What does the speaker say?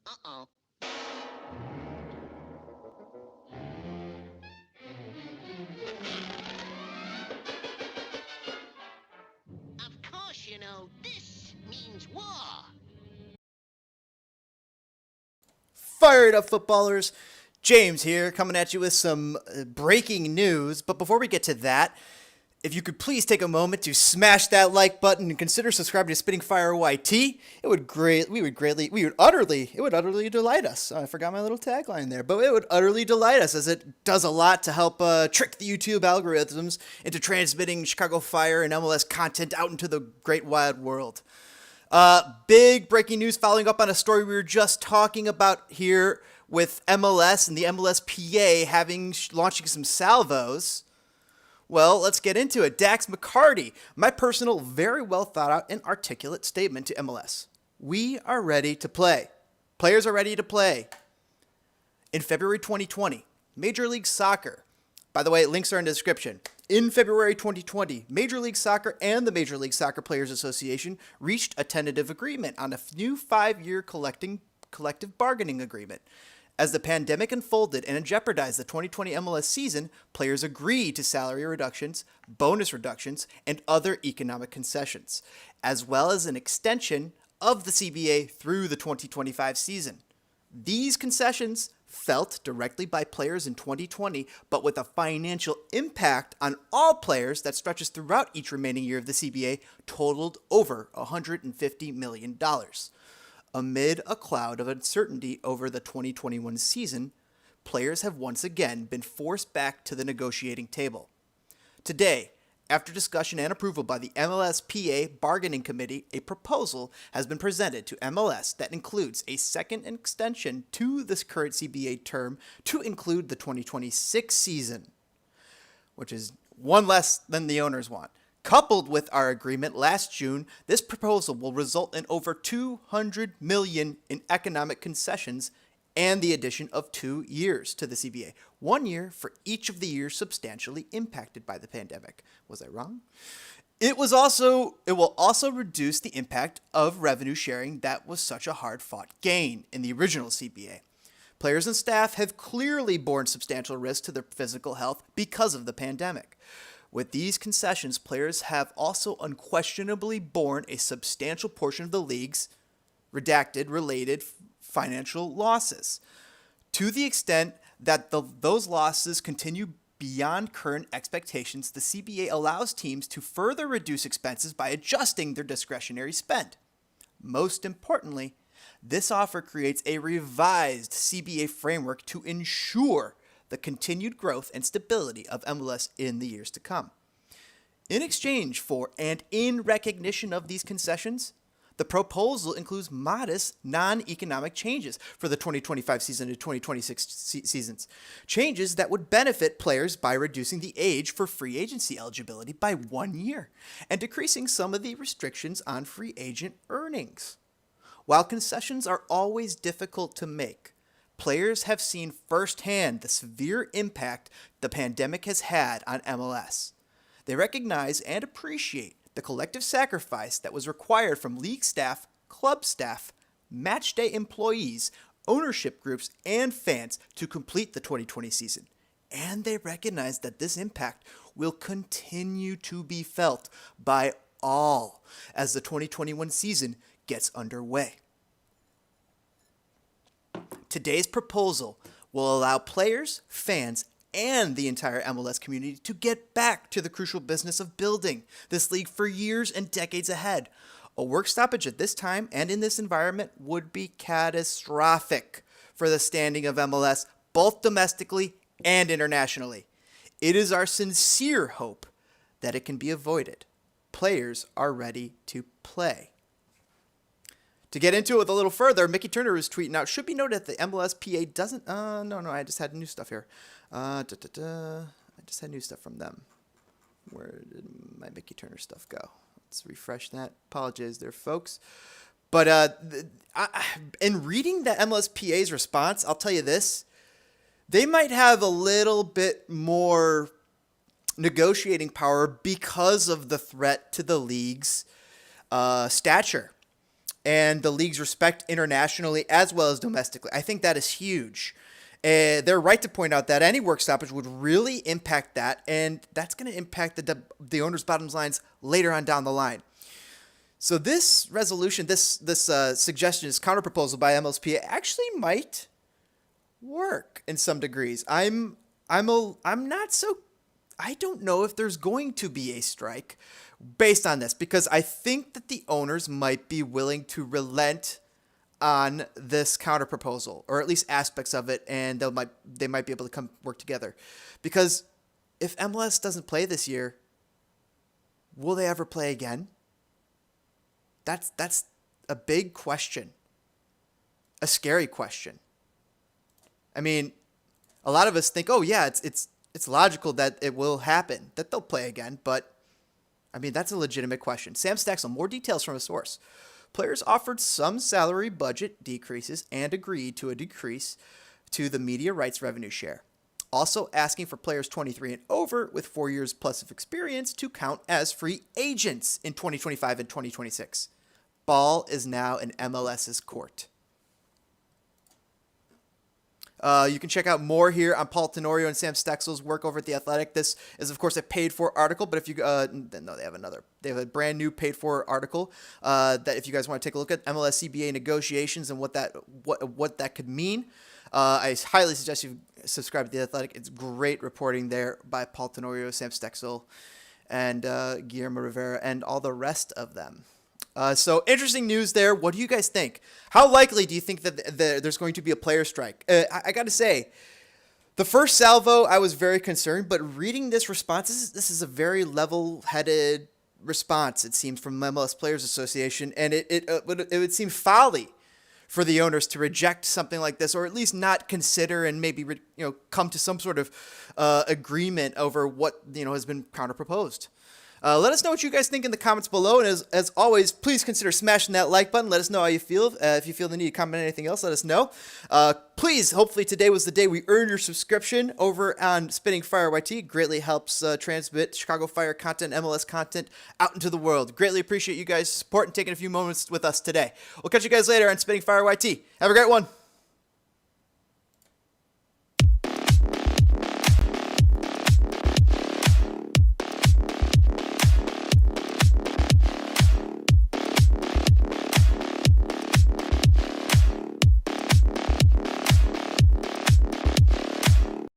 Uh-oh. Of course, this means war. Fired up, footballers. James here, coming at you with some breaking news. But before we get to that, if you could please take a moment to smash that like button and consider subscribing to Spitting Fire YT, it would utterly delight us. I forgot my little tagline there, but it would utterly delight us as it does a lot to help trick the YouTube algorithms into transmitting Chicago Fire and MLS content out into the great wide world. Big breaking news following up on a story we were just talking about here with MLS and the MLSPA launching some salvos. Well, let's get into it. Dax McCarty, my personal, very well thought out and articulate statement to MLS. We are ready to play. Players are ready to play. In February 2020, Major League Soccer, by the way, links are in the description. In February 2020, Major League Soccer and the Major League Soccer Players Association reached a tentative agreement on a new 5-year collective bargaining agreement. As the pandemic unfolded and jeopardized the 2020 MLS season, players agreed to salary reductions, bonus reductions, and other economic concessions, as well as an extension of the CBA through the 2025 season. These concessions, felt directly by players in 2020, but with a financial impact on all players that stretches throughout each remaining year of the CBA, totaled over $150 million. Amid a cloud of uncertainty over the 2021 season, players have once again been forced back to the negotiating table. Today, after discussion and approval by the MLSPA Bargaining Committee, a proposal has been presented to MLS that includes a second extension to this current CBA term to include the 2026 season, which is one less than the owners want. Coupled with our agreement last June, this proposal will result in over $200 million in economic concessions and the addition of 2 years to the CBA. 1 year for each of the years substantially impacted by the pandemic. Was I wrong? It will also reduce the impact of revenue sharing that was such a hard-fought gain in the original CBA. Players and staff have clearly borne substantial risk to their physical health because of the pandemic. With these concessions, players have also unquestionably borne a substantial portion of the league's redacted related financial losses. To the extent that those losses continue beyond current expectations, the CBA allows teams to further reduce expenses by adjusting their discretionary spend. Most importantly, this offer creates a revised CBA framework to ensure the continued growth and stability of MLS in the years to come. In exchange for and in recognition of these concessions, the proposal includes modest non-economic changes for the 2025 season to 2026 seasons. Changes that would benefit players by reducing the age for free agency eligibility by 1 year and decreasing some of the restrictions on free agent earnings. While concessions are always difficult to make, players have seen firsthand the severe impact the pandemic has had on MLS. They recognize and appreciate the collective sacrifice that was required from league staff, club staff, match day employees, ownership groups, and fans to complete the 2020 season. And they recognize that this impact will continue to be felt by all as the 2021 season gets underway. Today's proposal will allow players, fans, and the entire MLS community to get back to the crucial business of building this league for years and decades ahead. A work stoppage at this time and in this environment would be catastrophic for the standing of MLS, both domestically and internationally. It is our sincere hope that it can be avoided. Players are ready to play. To get into it with a little further, Mickey Turner is tweeting out, should be noted that the MLSPA doesn't, I just had new stuff here. I just had new stuff from them. Where did my Mickey Turner stuff go? Let's refresh that. Apologize there, folks. But in reading the MLSPA's response, I'll tell you this. They might have a little bit more negotiating power because of the threat to the league's stature. and the league's respect internationally as well as domestically. I think that is huge. They're right to point out that any work stoppage would really impact that, and that's going to impact the owners' bottom lines later on down the line. So this resolution, this suggestion, this counterproposal by MLSPA actually might work in some degrees. I'm not so. I don't know if there's going to be a strike based on this, because I think that the owners might be willing to relent on this counterproposal, or at least aspects of it, and they might be able to come work together. Because if MLS doesn't play this year, will they ever play again? That's a big question, a scary question. I mean, a lot of us think, oh yeah, it's logical that it will happen, that they'll play again, but I mean, that's a legitimate question. Sam Staxel, more details from a source. Players offered some salary budget decreases and agreed to a decrease to the media rights revenue share. Also asking for players 23 and over with 4 years plus of experience to count as free agents in 2025 and 2026. Ball is now in MLS's court. You can check out more here on Paul Tenorio and Sam Staxel's work over at The Athletic. This is, of course, a paid-for article, but if you they have a brand new paid-for article that if you guys want to take a look at MLS CBA negotiations and what that could mean, I highly suggest you subscribe to The Athletic. It's great reporting there by Paul Tenorio, Sam Staxel, and Guillermo Rivera, and all the rest of them. So interesting news there. What do you guys think? How likely do you think that there's going to be a player strike? I got to say, the first salvo, I was very concerned, but reading this response, this is a very level-headed response, it seems, from MLS Players Association, and it would seem folly for the owners to reject something like this, or at least not consider and maybe come to some sort of agreement over what has been counterproposed. Let us know what you guys think in the comments below. And as always, please consider smashing that like button. Let us know how you feel. If you feel the need to comment on anything else, let us know. Please, hopefully today was the day we earned your subscription over on Spinning Fire YT. Greatly helps transmit Chicago Fire content, MLS content out into the world. Greatly appreciate you guys' support and taking a few moments with us today. We'll catch you guys later on Spinning Fire YT. Have a great one.